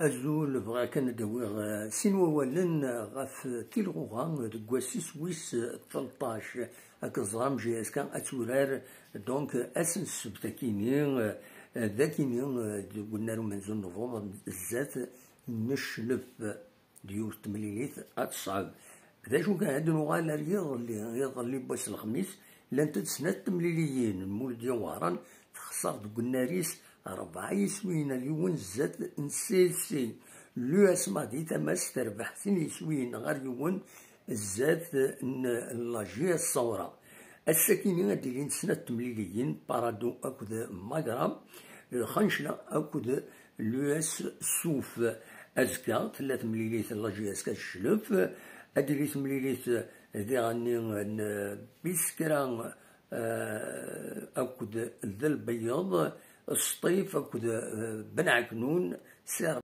أزول بغا كندوي سين وولن غاف تيلغوغا ديك واسيس ويس 13 هاك الزرام جي اس كان اتورار دونك اسن السبتاكيني ذاكيني قلنا له منزل نوفمبر بالذات نشلف ديور تمليليت اتصعب ذا شو كان عندنا غالا رياض اللي باس الخميس لان سنة تمليليين مول ديال وهران تخسر قلنا ريس 4 يسوين اليوم زاد نسيسي لو اسما دي تماس تربح سين يسوين غير يوم زاد لاجي الصورة الساكنين ديالين سنة تمليليين بارادو اكود ماغرام خنشنا اكود لو اس سوف ازكا 3 مليليت لاجي اسكا الشلف اديليت مليليت ذي غني بيسكران اكود ذا البياض السطيف اكود بن عكنون سير